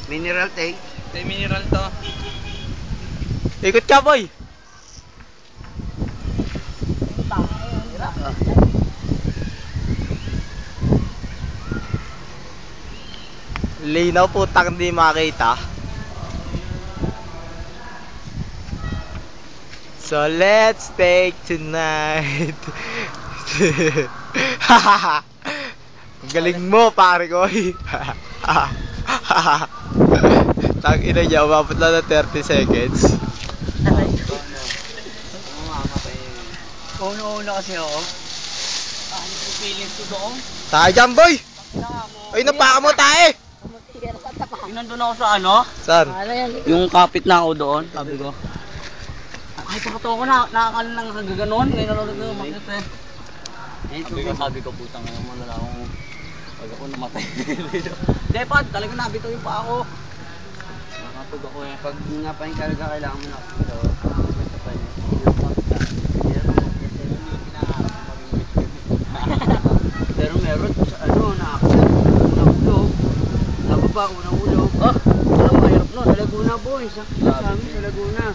Mineral tape. Ito yung mineral to. Ikot ka, boy! Linaw, putang hindi makita. So let's take tonight. Ang galing mo, pare ko. Tang ina niya, umabot lang ng 30 seconds. Una-una kasi ako. Ano yung feelings ko doon? Tayo dyan, boy! Ay, napaka mo tayo! Yung nandun ako sa ano? Saan? Yung kapit na ako doon, sabi ko. Ay, pakato ko na, nakakala nang kagaganon. Ngayon nalulog na umakit eh. Sabi ko, putang na naman na akong pag ako namatay. Hindi pa, talaga nabito yung pa ako. Nakatog ako eh. Pag napahinkarga, kailangan mo na ito. Pero meron sa ano, unang ulog. Nababa, unang ulog. Walang mahirap no, sa Laguna boy. Sa amin, sa Laguna.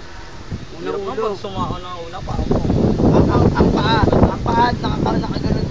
Unang ulog. Pag sumako na una, parang mo. Ang paa, nakakagano